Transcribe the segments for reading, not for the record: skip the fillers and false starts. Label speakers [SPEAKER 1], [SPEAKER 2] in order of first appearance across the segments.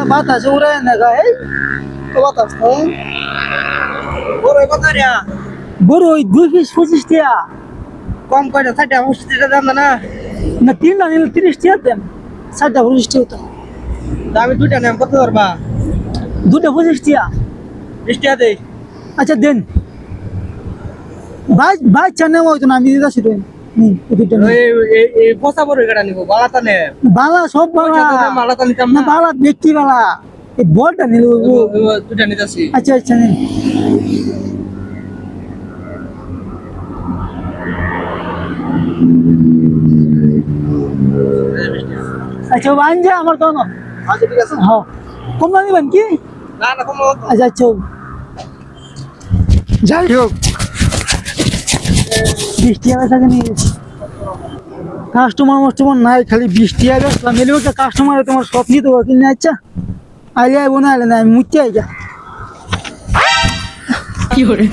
[SPEAKER 1] batas udah naga batas boro 2 টিয়া কম কয়টা 60 টিয়া দাম না না 3 না নিলে 30 টিয়া দেন 60 টিয়া তো আমি দুইটা নাম কত করবা দুটো 25 টিয়া 20 টিয়া দেই আচ্ছা দেন ভাই চানে হইতো না আমি দিতাছি তো এই পচা বড় গাড়া নিব বালাটা নে বালা সব বালা বালাটা নিতাম না বালা ব্যক্তি বালা এই বলটা নিল দুইটা নিতাছি আচ্ছা আচ্ছা নেন আচ্ছা বাঞ্জা আমার তো না আচ্ছা ঠিক আছে হ্যাঁ কম না নিবেন কি না না কম আচ্ছা আচ্ছা যাই হোক বৃষ্টি আসা কেন কাস্টমার নাই খালি বৃষ্টি আসলাম এলে একটা কাস্টমার তোমার সব নিতে হবে কিনে আচ্ছা আইলে আইব না আইলে না আমি মুচ্ছে আইগা কি করে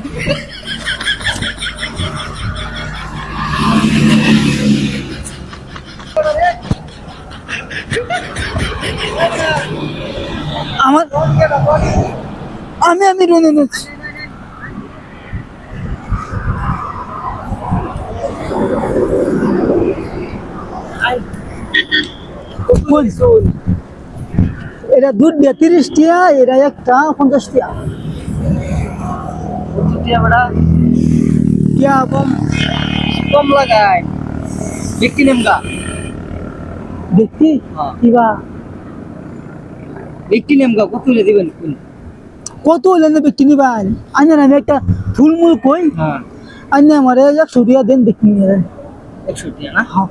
[SPEAKER 1] আমার আমি রুনে নিচ্ছি এটা দুধ দিয়ে 30 টিয়া এটা একটা 50 টিয়া টিয়া কম লাগায় ব্যক্তি নেমগা ব্যক্তি কিবা ব্যক্তি নেমগা কত হলে দিবেন কত হলে না ব্যক্তি নিবেন আনে না একটা ফুলমুল কই হ্যাঁ আনে আমারে 100 টিয়া দেন ব্যক্তি নিবেন 100 টিয়া না হ্যাঁ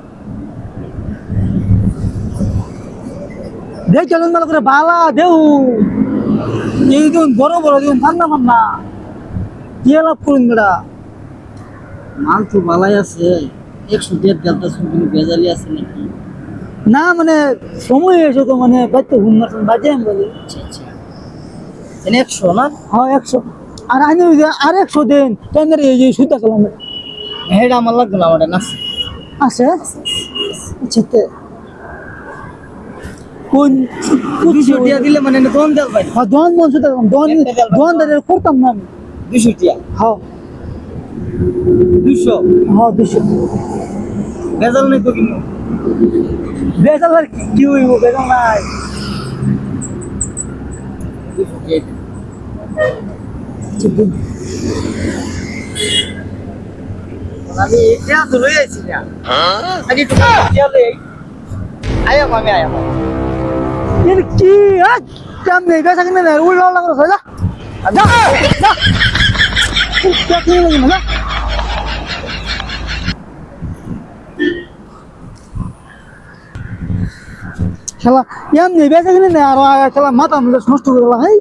[SPEAKER 1] দেখ চলুন ভালো করে বালা দেউ এই দিন বড় বড় দিন ঠান্ডা ঠান্ডা কি লাভ করুন বেড়া মাল তো বালাই আছে 100 টিয়া গেলতা শুনবি বেজালি আছে নাকি না মানে সময় এসে তো মানে বাইতে ঘুমার বাজে আমি বলি আচ্ছা আচ্ছা এনে 100 না হ্যাঁ 100 আর আনি আর 100 দেন কেন রে এই সুতা কলম হেডা আমার লাগবে না ওটা না আছে আচ্ছা তে কোন 200 টিয়া দিলে মানে দন দেল ভাই হ্যাঁ দন সুতা দন দরে করতাম না আমি 200 টিয়া হ্যাঁ 200 হ্যাঁ 200 বেজাল নাই তো কিনো বেজাল আর কি হইব বেজাল নাই আমি এটা তো লই আইছি না আগে তো টিয়া লই আয়া আমি আয়া এর কি আজ কেমনে বেসা কিনে না উল্লা লাগলো যা যা যা क्या क्यों लगी ना শালা এমনি বেচা কিনে না আর শালা মাথা মুলে নষ্ট করে দিলা ভাই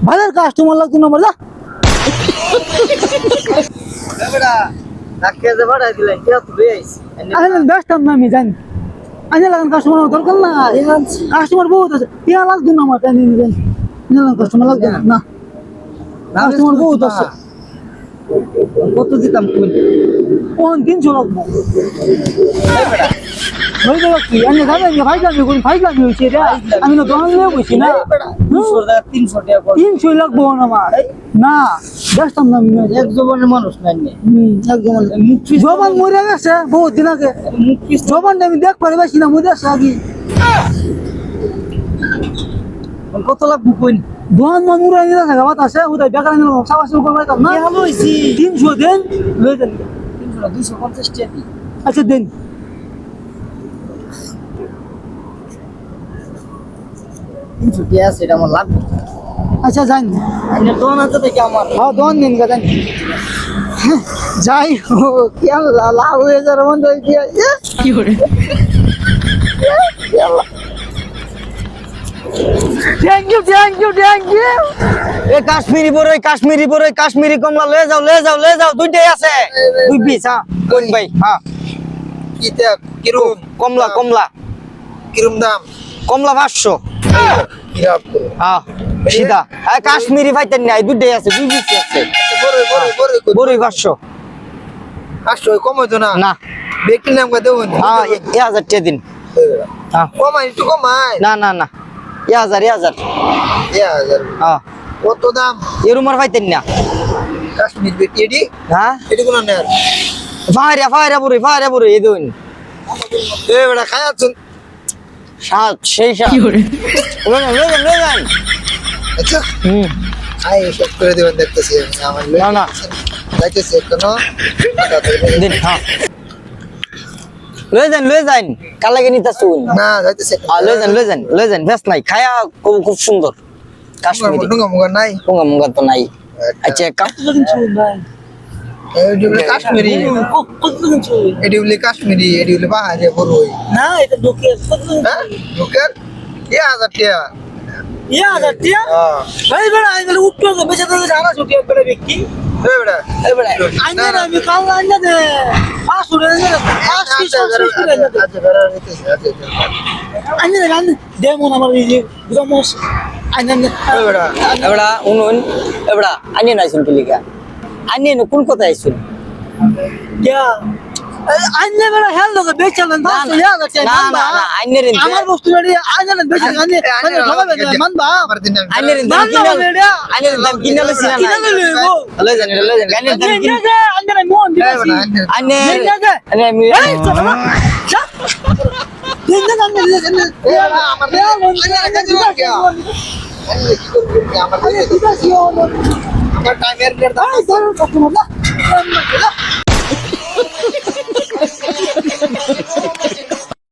[SPEAKER 1] বাজার কাস্টমার লাগতো না মজা বেটা নাকে যে বাড়াই দিলেন কি তো বেইছি আমি ব্যস্তাম না আমি জানি আজ লাগান কাস্টমার দরকার না কাস্টমার বহুত আছে টিয়া লাগতো না আমার জানি না কাস্টমার লাগতো না কাস্টমার বহুত আছে কত দিতাম কোন 300 লাগবো ভাই দাও কি আমি জানি যে ভাই যাবে কোন ভাই যাবে হইছে রে আমি না দোকান নিয়ে বসি না 200 টাকা 300 টাকা 300 লাগবো না আমার না ব্যস্তাম না আমি এক জবানের মানুষ নাই এক জবান মুক্তি জবান মরে গেছে বহুত দিন আগে মুক্তি জবান আমি দেখ পারে বসি না মরে আছে আগে কত লাগবো কোন দোকান মনুরা নিয়ে থাকা বাত আছে ওটা বেকার নিলাম সাবাস করবে তো না ভালো হইছি 300 দেন লই দেন 300 না 250 টাকা দি আচ্ছা দেন 300 টাকা সেটা আমার লাগবে আচ্ছা জান আপনি দোকান আছে দেখি আমার হ্যাঁ দোকান নিন গাদান যাই কি লাভ হয়ে যার মন দই কি করে থ্যাংক ইউ এ কাশ্মীরি বড়ই কাশ্মীরি কমলা লয়ে যাও দুইটাই আছে দুই পিস হ্যাঁ কোন ভাই হ্যাঁ
[SPEAKER 2] কি তে কিরম
[SPEAKER 3] কমলা কমলা
[SPEAKER 2] কিরম দাম
[SPEAKER 3] কমলা 500
[SPEAKER 2] কিরাপ করে
[SPEAKER 3] হ্যাঁ সিধা কাশ্মীরি পাইতেন নাই দুটাই আছে দুই পিস আছে
[SPEAKER 2] বড়
[SPEAKER 3] বড়ই 500
[SPEAKER 2] আসো কম হইতো না
[SPEAKER 3] না
[SPEAKER 2] ব্যক্তির নাম কত হন
[SPEAKER 3] হ্যাঁ 1000 টাকা দিন হ্যাঁ
[SPEAKER 2] কমাই একটু কমাই
[SPEAKER 3] না না না 1000 হ্যাঁ
[SPEAKER 2] কত দাম
[SPEAKER 3] এরুমার পাইতেন না
[SPEAKER 2] কাশ্মীর বেটি এডি
[SPEAKER 3] হ্যাঁ
[SPEAKER 2] এডি কোন নেয়ার
[SPEAKER 3] ফায়রা বুড়ি এই দুন
[SPEAKER 2] এ বড়া খায়াছুন
[SPEAKER 3] সাত সেই সাত লই যান
[SPEAKER 2] আচ্ছা
[SPEAKER 3] হুম
[SPEAKER 2] আই সব করে দেবেন দেখতেছি আমার
[SPEAKER 3] না না
[SPEAKER 2] যাইতেছে কোনো
[SPEAKER 3] দিন হ্যাঁ লই যান কাল লাগে নিতা শুন
[SPEAKER 2] না যাইতেছে
[SPEAKER 3] লই যান বেশ নাই খায়া খুব সুন্দর কাশ্মীরি
[SPEAKER 2] ডুঙ্গা মুগা নাই
[SPEAKER 3] পোঙ্গা মুঙ্গা তো নাই আচ্ছা কাপ
[SPEAKER 1] কতদিন চুল ভাই
[SPEAKER 2] এডি বলে কাশ্মীরি
[SPEAKER 1] কতদিন চুল
[SPEAKER 2] এডি বলে কাশ্মীরি এডি বলে বাহারে বড় হই
[SPEAKER 1] না এটা ঢুকে কতদিন
[SPEAKER 2] হ্যাঁ লোকের 1000 টাকা
[SPEAKER 1] ইয়া আদাতিয়া ভাই বড় আইনে উঠতো তো বেঁচে তো জানা ছুটি করে ব্যক্তি
[SPEAKER 2] এ বড়া
[SPEAKER 1] এই বড় আইনে না আমি কাল আইনে দে আসুরে না আইনে দেমন আমার এই যে গ্রামস আইনে
[SPEAKER 3] এবড়া উনুন এবড়া আনি নাইছুন কিলিকা আনি কোন কথা আইছুন
[SPEAKER 1] ইয়া আইনে বড় হেল লোক বেচালেন না ইয়া গছে
[SPEAKER 3] না আইনে রে
[SPEAKER 1] আমার বস্তু রেডি আইনে বেচালেন আইনে মানে ঢোকাবে না মানবা
[SPEAKER 3] আইনে রে দাম কিনালে সিনা না লই যান গানের দাম কিন
[SPEAKER 1] আইনে মন দিছি
[SPEAKER 3] আইনে আমি
[SPEAKER 2] আমার টাইমের